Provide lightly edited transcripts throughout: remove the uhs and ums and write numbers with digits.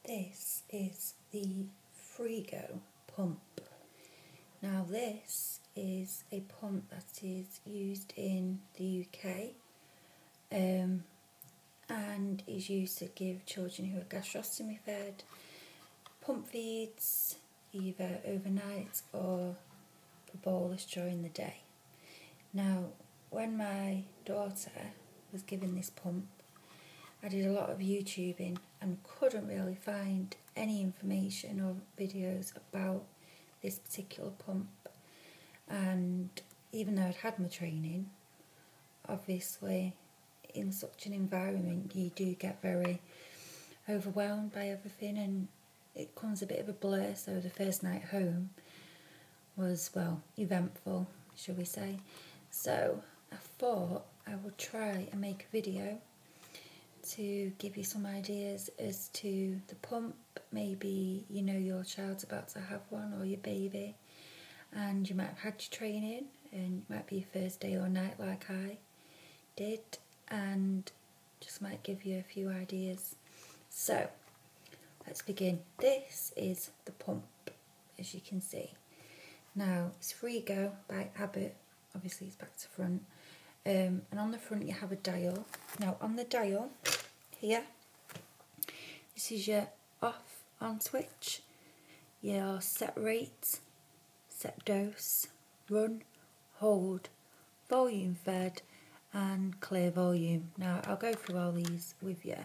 This is the FreeGo pump. Now this is a pump that is used in the UK and is used to give children who are gastrostomy fed pump feeds either overnight or for bolus during the day. Now when my daughter was given this pump, I did a lot of YouTubing and couldn't really find any information or videos about this particular pump. And even though I'd had my training, obviously in such an environment you do get very overwhelmed by everything and it becomes a bit of a blur. So the first night home was, well, eventful, shall we say. So I thought I would try and make a video to give you some ideas as to the pump. Maybe you know your child's about to have one or your baby and you might have had your training and it might be your first day or night like I did, and just might give you a few ideas. So let's begin. This is the pump, as you can see. Now it's FreeGo by Abbott. Obviously it's back to front. And on the front you have a dial. Now on the dial here, this is your off on switch, your set rate, set dose, run, hold, volume fed and clear volume. Now I'll go through all these with you.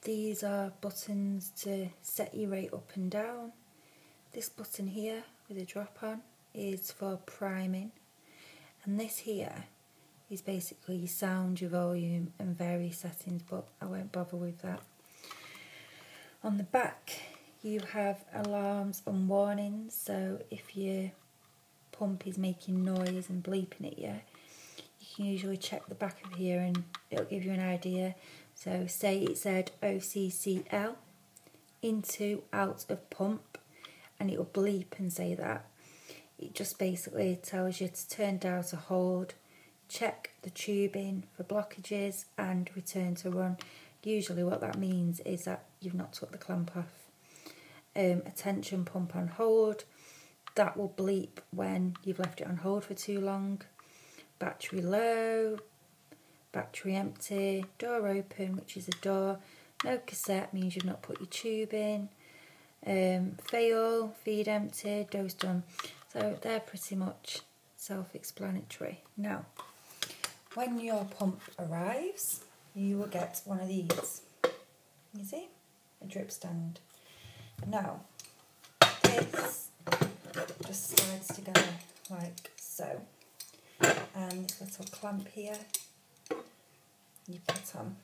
These are buttons to set your rate up and down. This button here with a drop on is for priming, and this here is basically your sound, your volume and various settings, but I won't bother with that. On the back you have alarms and warnings, so if your pump is making noise and bleeping at you, you can usually check the back of here and it'll give you an idea. So say it said OCCL, into, out of pump, and it'll bleep and say that. It just basically tells you to turn down to hold, check the tubing for blockages and return to run. Usually what that means is that you've not took the clamp off. Attention, pump on hold, that will bleep when you've left it on hold for too long. Battery low, battery empty, door open, which is a door. No cassette means you've not put your tube in. Fail, feed empty, dose done. So they're pretty much self-explanatory. Now when your pump arrives you will get one of these. You see? A drip stand. Now this just slides together like so, and this little clamp here you put on.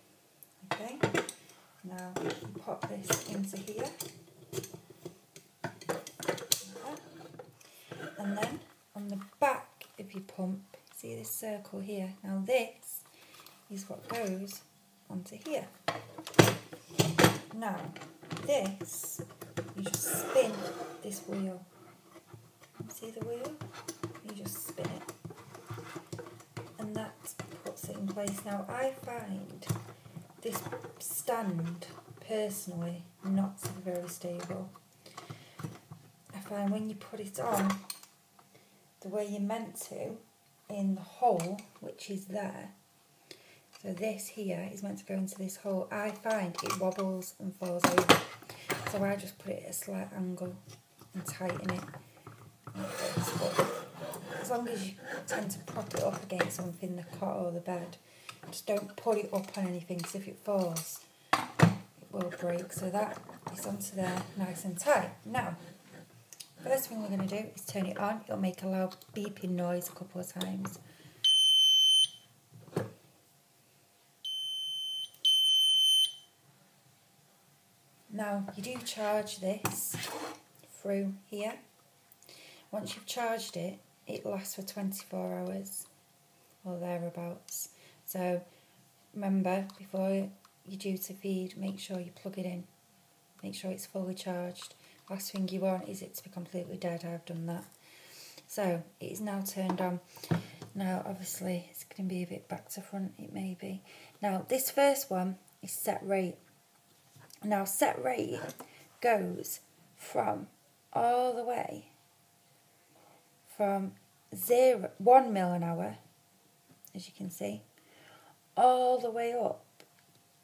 Okay, now you pop this into here, and then on the back of your pump, see this circle here? Now this is what goes onto here. Now this, you just spin this wheel. See the wheel? You just spin it and that puts it in place. Now I find this stand personally not to be very stable. I find when you put it on the way you're meant to in the hole, which is there, so this here is meant to go into this hole, I find it wobbles and falls over. So I just put it at a slight angle and tighten it like this. But as long as you tend to prop it up against something, the cot or the bed, just don't put it up on anything, because if it falls it will break. So that is onto there nice and tight. Now first thing we're going to do is turn it on. It'll make a loud beeping noise a couple of times. Now you do charge this through here. Once you've charged it, it lasts for 24 hours or thereabouts. So remember, before you're due to feed, make sure you plug it in. Make sure it's fully charged. Last thing you want is it to be completely dead. I've done that. So it is now turned on. Now obviously it's going to be a bit back to front, it may be. Now this first one is set rate. Now set rate goes from all the way from 1 mil an hour, as you can see, all the way up.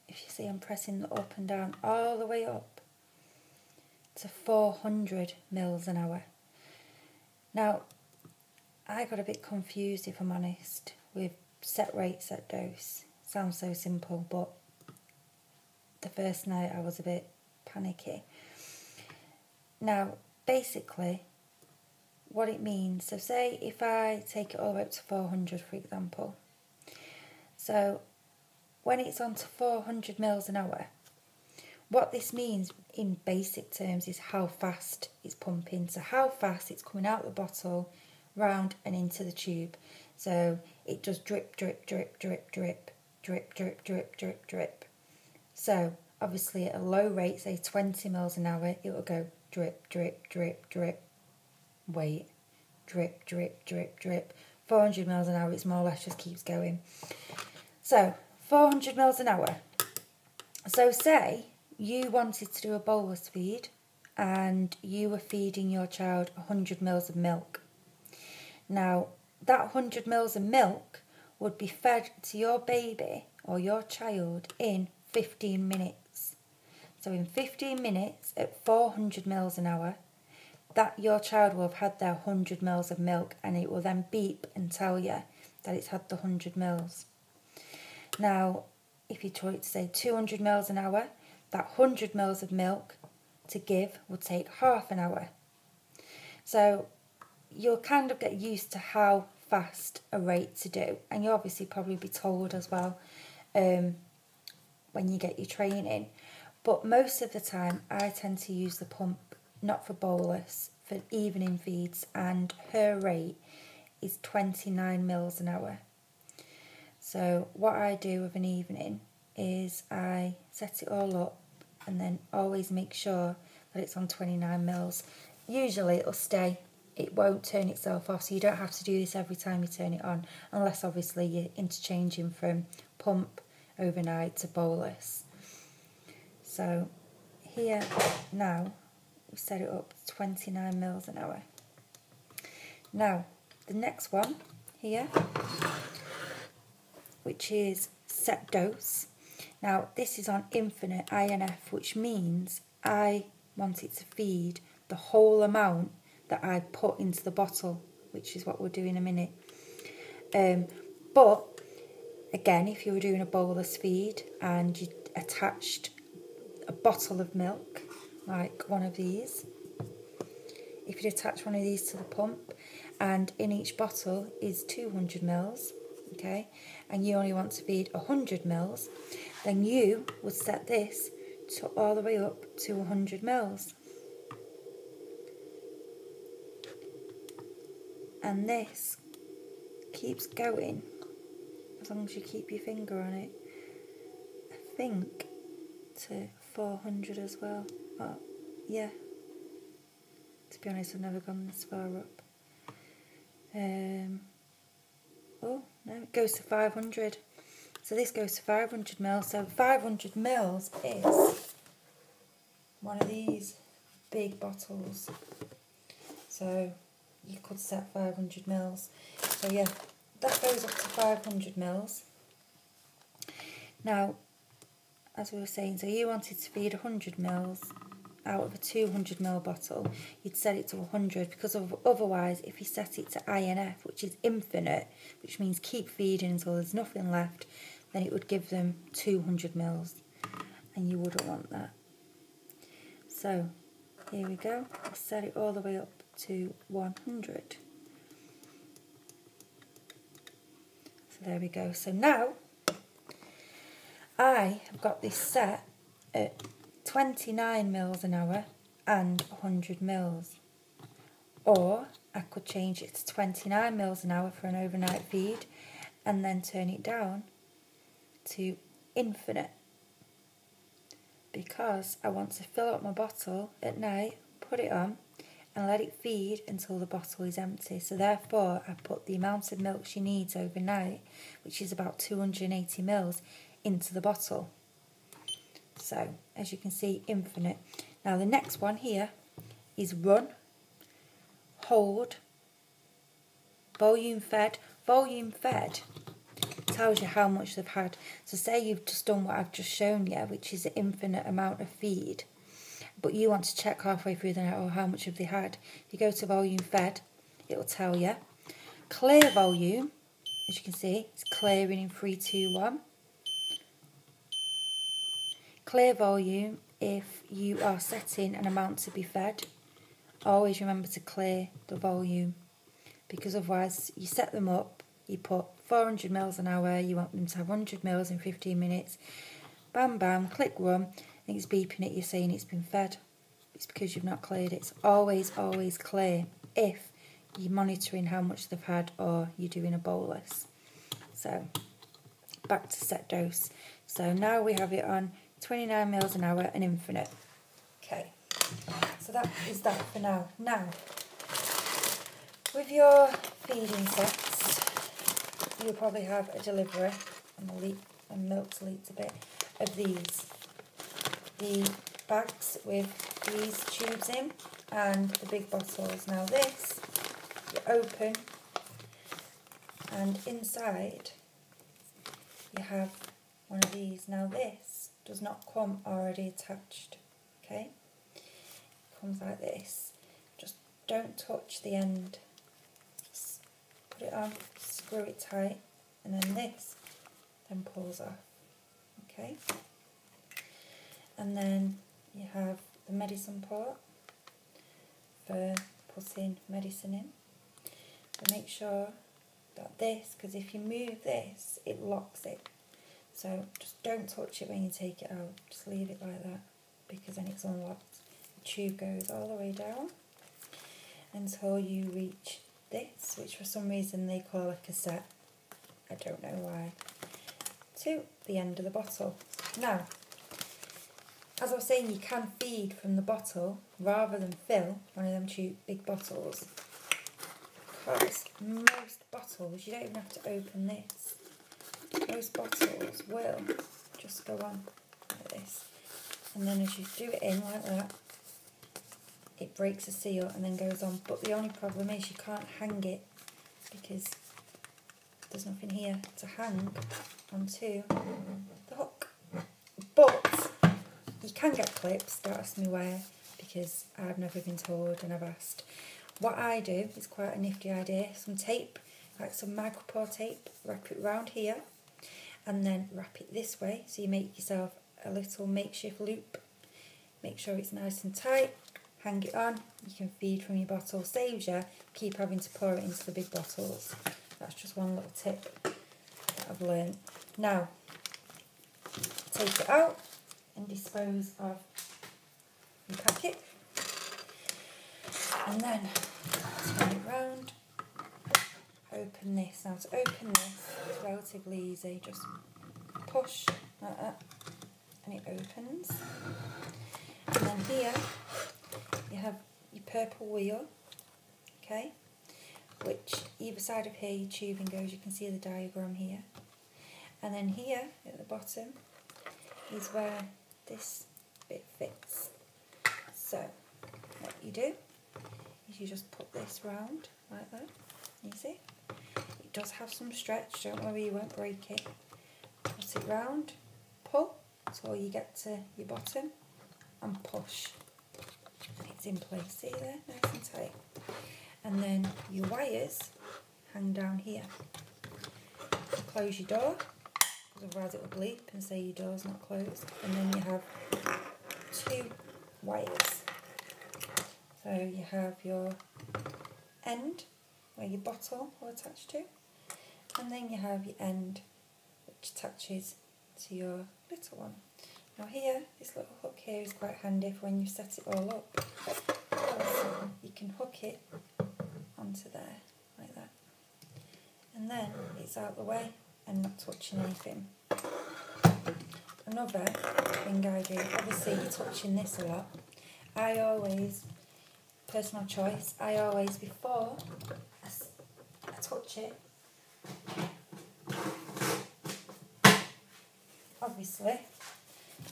If you see, I'm pressing the up and down, all the way up to 400 mils an hour. Now, I got a bit confused, if I'm honest, with set rate, set dose. Sounds so simple, but the first night I was a bit panicky. Now, basically, what it means, so say if I take it all the way up to 400, for example. So when it's on to 400 mils an hour, what this means in basic terms is how fast it's pumping. So how fast it's coming out the bottle, round and into the tube. So it does drip, drip, drip, drip, drip, drip, drip, drip, drip, drip. So obviously at a low rate, say 20 mils an hour, it will go drip, drip, drip, drip. Wait, drip, drip, drip, drip. 400 mils an hour, it's more or less just keeps going. So 400 mils an hour. So say you wanted to do a bolus feed and you were feeding your child 100 mils of milk. Now, that 100 mils of milk would be fed to your baby or your child in 15 minutes. So in 15 minutes at 400 mils an hour, that your child will have had their 100 mils of milk, and it will then beep and tell you that it's had the 100 mils. Now, if you try to say 200 mils an hour, that 100 mils of milk to give would take half an hour. So you'll kind of get used to how fast a rate to do, and you'll obviously probably be told as well when you get your training. But most of the time I tend to use the pump not for bolus, for evening feeds, and her rate is 29 mils an hour. So what I do with an evening is I set it all up and then always make sure that it's on 29 mils. Usually it'll stay, it won't turn itself off, so you don't have to do this every time you turn it on, unless obviously you're interchanging from pump overnight to bolus. So here now we've set it up to 29 mils an hour. Now the next one here, which is set dose. Now this is on infinite INF, which means I want it to feed the whole amount that I put into the bottle, which is what we'll do in a minute. But again, if you were doing a bolus feed and you attached a bottle of milk, like one of these, if you attach one of these to the pump, and in each bottle is 200 mils, okay, and you only want to feed 100 mils, then you would set this to all the way up to 100 mils. And this keeps going as long as you keep your finger on it. I think to 400 as well. Oh, yeah. To be honest, I've never gone this far up. Oh, no, it goes to 500. So this goes to 500 mils. So 500 mils is one of these big bottles. So you could set 500 mils. So yeah, that goes up to 500 mils. Now, as we were saying, so you wanted to feed 100 mils out of a 200 ml bottle, you'd set it to 100, because otherwise if you set it to INF, which is infinite, which means keep feeding until there's nothing left, then it would give them 200 mils, and you wouldn't want that. So here we go, I set it all the way up to 100. So there we go. So now I have got this set at 29 mils an hour and 100 mils. Or I could change it to 29 mils an hour for an overnight feed and then turn it down to infinite, because I want to fill up my bottle at night, put it on and let it feed until the bottle is empty. So therefore I put the amount of milk she needs overnight, which is about 280 mils, into the bottle. So, as you can see, infinite. Now the next one here is run, hold, volume fed. Volume fed tells you how much they've had. So say you've just done what I've just shown you, which is an infinite amount of feed, but you want to check halfway through the night, oh, how much have they had? If you go to volume fed, it'll tell you. Clear volume, as you can see, it's clearing in 3, 2, 1. Clear volume, if you are setting an amount to be fed, always remember to clear the volume, because otherwise you set them up, you put 400 mils an hour, you want them to have 100 mils in 15 minutes, bam bam, click run, I think it's beeping at you saying it's been fed. It's because you've not cleared it. It's always clear if you're monitoring how much they've had or you're doing a bolus. So back to set dose. So now we have it on 29 mils an hour and infinite. Okay, so that is that for now. Now, with your feeding sets, you'll probably have a delivery, and milk to leak a bit, of these. The bags with these tubes in and the big bottles. Now this, you open, and inside you have one of these. Now this does not come already attached, okay? It comes like this. Just don't touch the end. Just put it on, screw it tight, and then this then pulls off, okay? And then you have the medicine port for putting medicine in. So make sure that this, because if you move this, it locks it. So just don't touch it when you take it out. Just leave it like that, because then it's unlocked. The tube goes all the way down until you reach this, which for some reason they call a cassette. I don't know why. To the end of the bottle. Now, as I was saying, you can feed from the bottle rather than fill one of them big bottles. Because most bottles, you don't even have to open this. Most bottles will just go on like this. And then as you do it in like that, it breaks the seal and then goes on. But the only problem is you can't hang it because there's nothing here to hang onto the hook. But you can get clips, don't ask me where, because I've never been told and I've asked. What I do is quite a nifty idea. Some tape, like some micropore tape, wrap it round here and then wrap it this way, so you make yourself a little makeshift loop. Make sure it's nice and tight, hang it on, you can feed from your bottle. Saves you keep having to pour it into the big bottles. That's just one little tip that I've learned. Now, take it out and dispose of your packet, and then turn it round, open this. Now to open this, it's relatively easy, just push like that and it opens. And then here you have your purple wheel, okay, which either side of here your tubing goes. You can see the diagram here. And then here at the bottom is where this bit fits. So what you do is you just put this round like that. You see? It does have some stretch, don't worry, you won't break it. Put it round, pull until you get to your bottom and push. It's in place, see there, nice and tight. And then your wires hang down here. Close your door, because otherwise it will bleep and say your door's not closed. And then you have two wires. So you have your end where your bottle will attach to, and then you have your end which attaches to your little one. Now here, this little hook here is quite handy for when you set it all up, because you can hook it onto there like that, and then it's out the way and not touching anything. Another thing I do, obviously you're touching this a lot, I always, personal choice, I always, before I touch it, obviously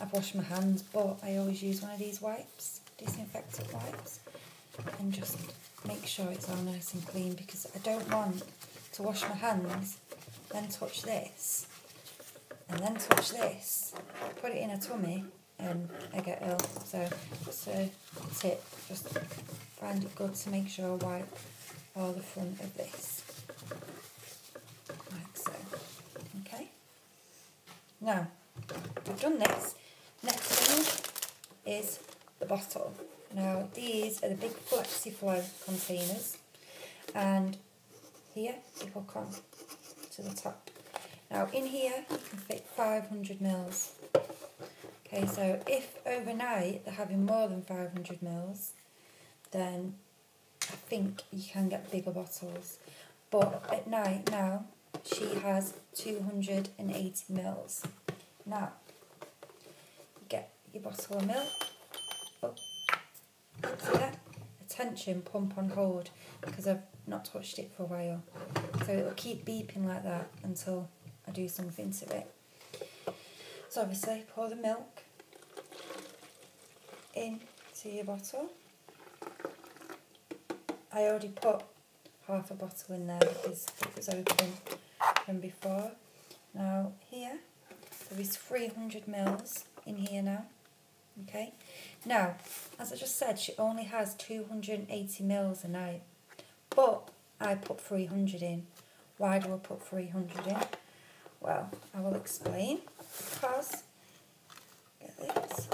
I've washed my hands, but I always use one of these wipes, disinfectant wipes, and just make sure it's all nice and clean, because I don't want to wash my hands, then touch this, and then touch this, put it in a tummy, and I get ill. So just a tip, just find it good to make sure I wipe all the front of this, like so. Okay, now I've done this. Next thing is the bottle. Now these are the big FlexiFlow containers, and here you hook on to the top. Now in here you can fit 500 mils. Okay, so if overnight they're having more than 500 mils, then I think you can get bigger bottles. But at night now, she has 280 mils. Now, you get your bottle of milk. Oh, see that? Attention, pump on hold, because I've not touched it for a while. So it'll keep beeping like that until I do something to it. So obviously pour the milk into your bottle. I already put half a bottle in there because it was open from before. Now here, there is 300 mils in here now. Okay. Now, as I just said, she only has 280 mils a night. But I put 300 in. Why do I put 300 in? Well, I will explain. Because, get this,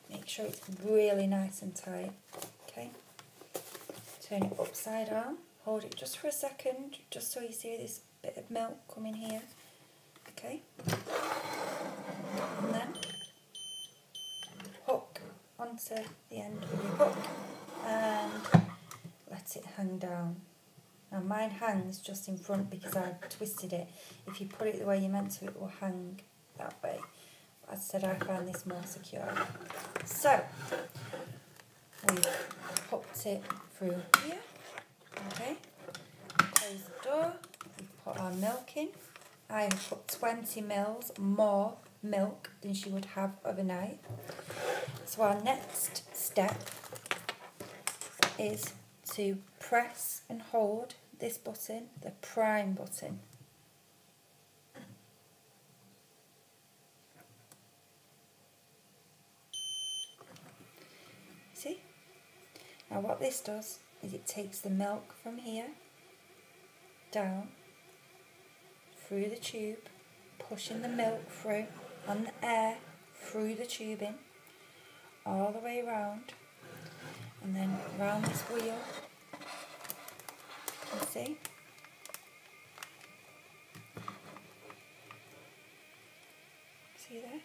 make sure it's really nice and tight. Okay, turn it upside down, hold it just for a second, just so you see this bit of milk coming here. Okay, and then hook onto the end of your hook and let it hang down. Now mine hangs just in front because I twisted it. If you put it the way you meant to, it will hang that way. But as I said, I find this more secure. So, we've hooked it through here. Okay, close the door, we've put our milk in. I have put 20 mils more milk than she would have overnight. So our next step is to press and hold this button, the prime button. See? Now what this does is it takes the milk from here down through the tube, pushing the milk through on the air through the tubing all the way around, and then round this wheel. You see? See there?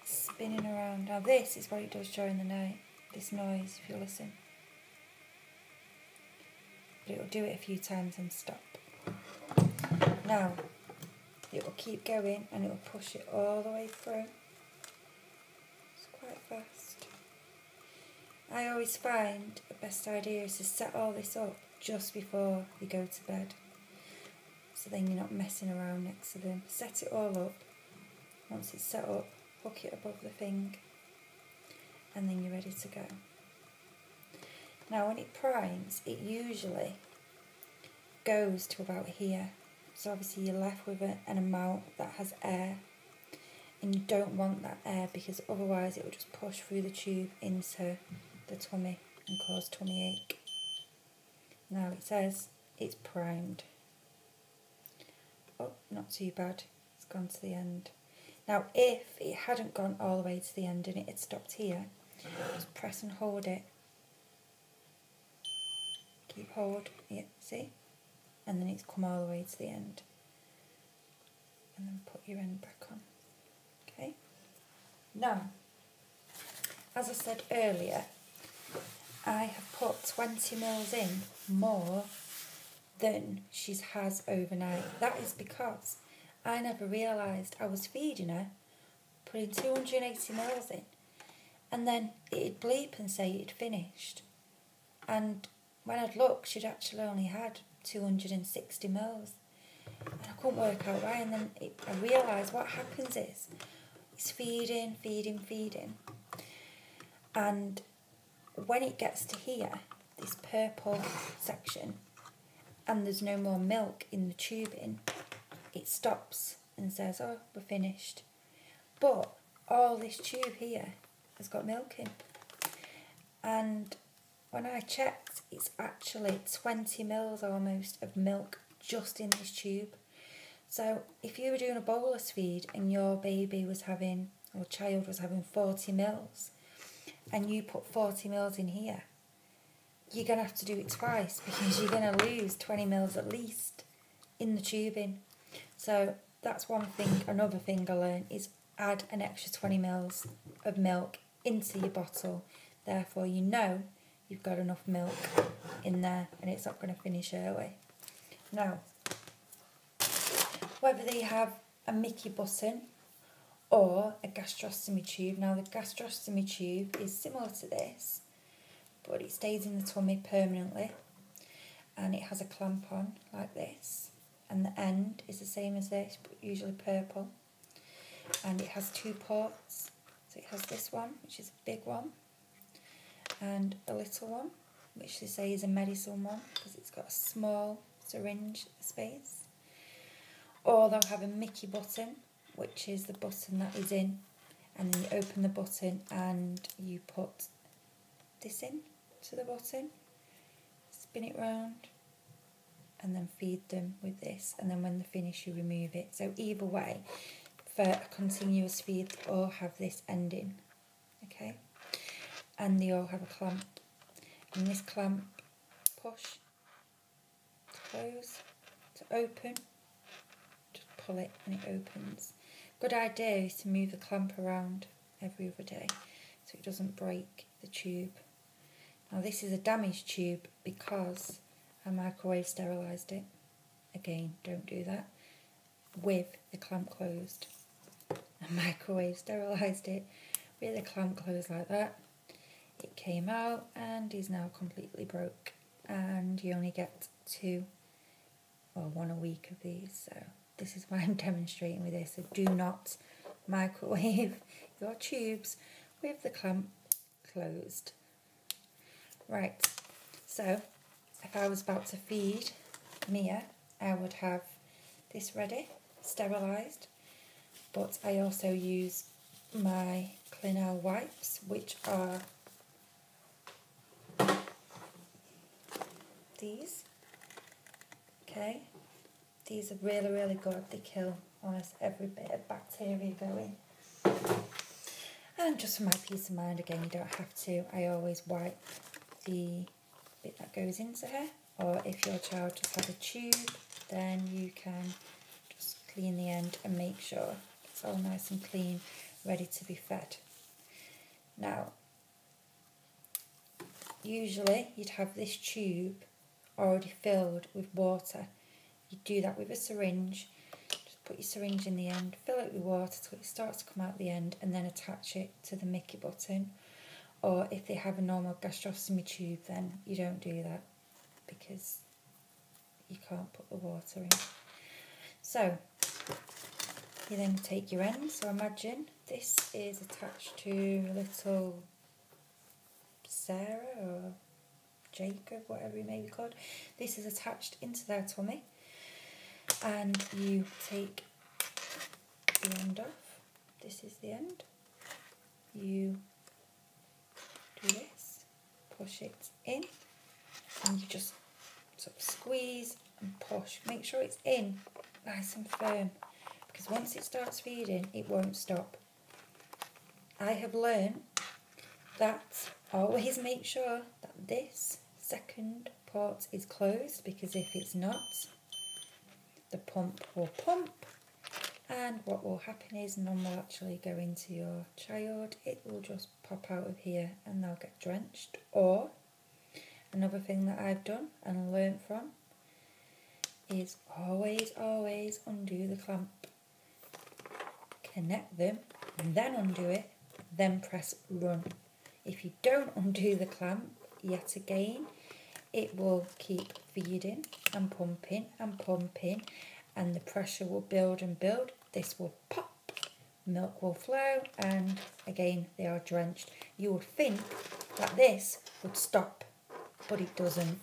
Spinning around. Now this is what it does during the night, this noise, if you listen. But it will do it a few times and stop. Now, it will keep going and it will push it all the way through. It's quite fast. I always find the best idea is to set all this up just before you go to bed. So then you're not messing around next to them. Set it all up. Once it's set up, hook it above the thing, and then you're ready to go. Now when it primes, it usually goes to about here. So obviously you're left with an amount that has air, and you don't want that air because otherwise it will just push through the tube into the tummy and cause tummy ache. Now it says it's primed. Oh, not too bad, it's gone to the end. Now if it hadn't gone all the way to the end and it had stopped here, just press and hold it. Keep hold, yeah, see? And then it's come all the way to the end. And then put your end back on. Okay? Now, as I said earlier, I have put 20 mils in more than she has overnight. That is because I never realised I was feeding her, putting 280 mils in, and then it'd bleep and say it'd finished. And when I'd look, she'd actually only had 260 mils. And I couldn't work out why, and then I realised what happens is it's feeding, and when it gets to here, this purple section, and there's no more milk in the tubing, it stops and says, oh, we're finished. But all this tube here has got milk in. And when I checked, it's actually 20 mils almost of milk just in this tube. So if you were doing a bolus feed and your baby was having, or child was having 40 mils, and you put 40 mils in here, you're going to have to do it twice, because you're going to lose 20 mils at least in the tubing. So that's one thing. Another thing I learned is add an extra 20 mils of milk into your bottle. Therefore you know you've got enough milk in there and it's not going to finish early. Now, whether they have a Mickey button or a gastrostomy tube. Now the gastrostomy tube is similar to this, but it stays in the tummy permanently, and it has a clamp on like this, and the end is the same as this, but usually purple, and it has 2 ports. So it has this one, which is a big one, and a little one, which they say is a medicine one because it's got a small syringe space. Or they'll have a Mickey button, which is the button that is in, and then you open the button and you put this in to the button, spin it round, and then feed them with this, and then when they're finished you remove it. So either way, for a continuous feed, they all have this ending, okay? And they all have a clamp, and this clamp, push, to close, to open, just pull it and it opens. Good idea is to move the clamp around every other day so it doesn't break the tube. Now this is a damaged tube because I microwave sterilised it. Again, don't do that. With the clamp closed. I microwave sterilised it with the clamp closed like that. It came out and is now completely broke. And you only get 2 or 1 a week of these. So this is why I'm demonstrating with this. So do not microwave your tubes with the clamp closed. Right, so if I was about to feed Mia, I would have this ready, sterilised, but I also use my Clinell wipes, which are these. Okay, these are really, really good. They kill almost every bit of bacteria going. And just for my peace of mind, again, you don't have to, I always wipe the bit that goes into her, or if your child just has a tube, then you can just clean the end and make sure it's all nice and clean, ready to be fed. Now, usually you'd have this tube already filled with water. You do that with a syringe. Just put your syringe in the end, fill it with water till it starts to come out the end, and then attach it to the Mickey button. Or if they have a normal gastrostomy tube, then you don't do that because you can't put the water in. So you then take your end. So imagine this is attached to little Sarah or Jacob, whatever he may be called. This is attached into their tummy, and you take the end off. This is the end. You do this, push it in, and you just sort of squeeze and push. Make sure it's in nice and firm, because once it starts feeding, it won't stop. I have learned that always make sure that this second port is closed, because if it's not, the pump will pump, and what will happen is none will actually go into your child. It will just pop out of here and they'll get drenched. Or another thing that I've done and learnt from is always undo the clamp, connect them, and then undo it, then press run. If you don't undo the clamp, yet again, it will keep feeding and pumping, and the pressure will build and build. This will pop, milk will flow, and again they are drenched. You would think that this would stop, but it doesn't.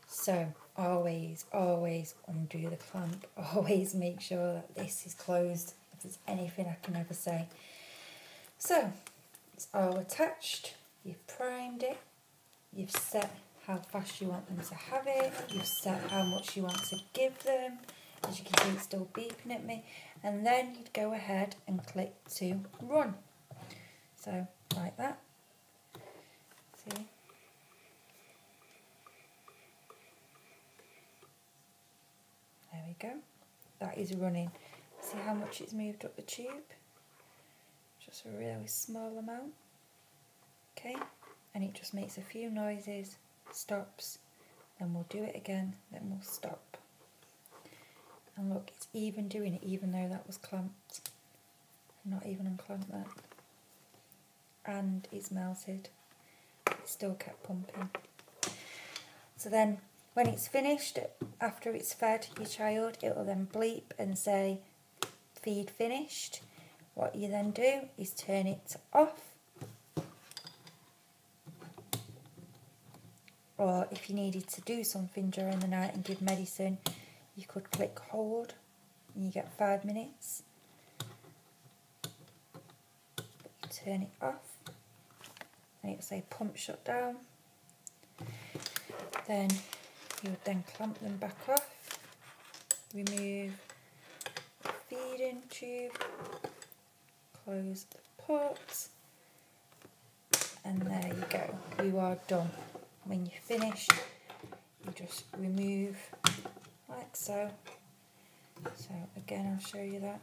So always undo the clamp. Always make sure that this is closed, if there's anything I can ever say. So it's all attached, you've primed it, you've set how fast you want them to have it, you've set how much you want to give them. As you can see, it's still beeping at me, and then you'd go ahead and click to run. So like that. See? There we go. That is running. See how much it's moved up the tube? Just a really small amount. Okay, and it just makes a few noises, stops, then we'll do it again, then we'll stop. And look, it's even doing it even though that was clamped. I'm not even unclamped that. And it's melted. It still kept pumping. So then when it's finished, after it's fed your child, it will then bleep and say feed finished. What you then do is turn it off. Or if you needed to do something during the night and give medicine, you could click hold and you get 5 minutes. You turn it off and it'll say pump shut down. Then you would then clamp them back off, remove the feeding tube, close the port, and there you go, you are done. When you're finished, you just remove like so. So again, I'll show you that.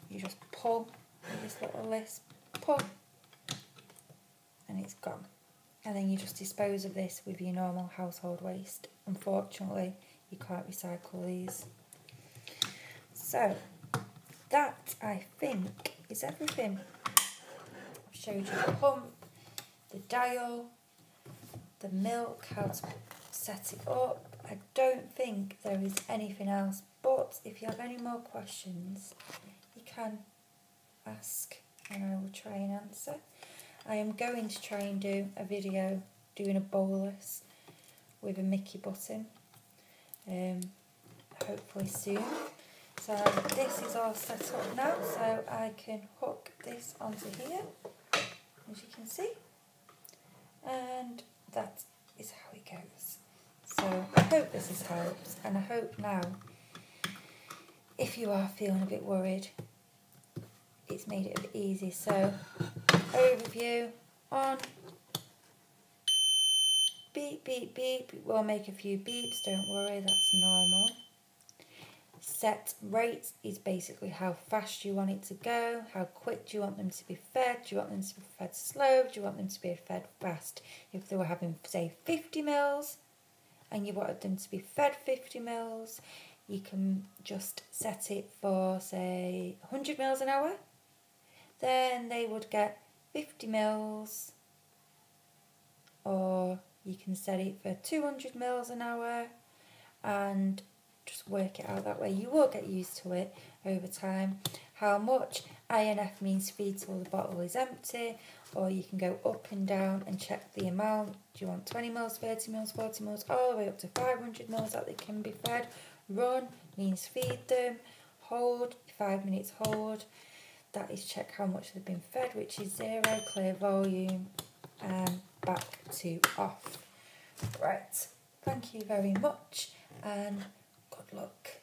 You just pull with this little list, pull, and it's gone. And then you just dispose of this with your normal household waste. Unfortunately, you can't recycle these. So that, I think, is everything. I've showed you the pump, the dial, the milk, how to set it up. I don't think there is anything else, but if you have any more questions, you can ask and I will try and answer. I am going to try and do a video doing a bolus with a Mickey button, hopefully soon. So this is all set up now, so I can hook this onto here, as you can see, and that is how it goes. So I hope this has helped, and I hope now, if you are feeling a bit worried, it's made it a bit easy. So overview on, beep beep beep, we'll make a few beeps, don't worry, that's normal. Set rate is basically how fast you want it to go, how quick do you want them to be fed, do you want them to be fed slow, do you want them to be fed fast. If they were having, say, 50 mils and you wanted them to be fed 50 mils, you can just set it for, say, 100 mils an hour. Then they would get 50 mils, or you can set it for 200 mils an hour and just work it out that way. You will get used to it over time. How much? INF means feed till the bottle is empty, or you can go up and down and check the amount. Do you want 20 mils, 30 mils, 40 mils, all the way up to 500 mils that they can be fed. Run means feed them. Hold, 5 minutes hold. That is check how much they've been fed, which is 0, clear volume, and back to off. Right, thank you very much and good luck.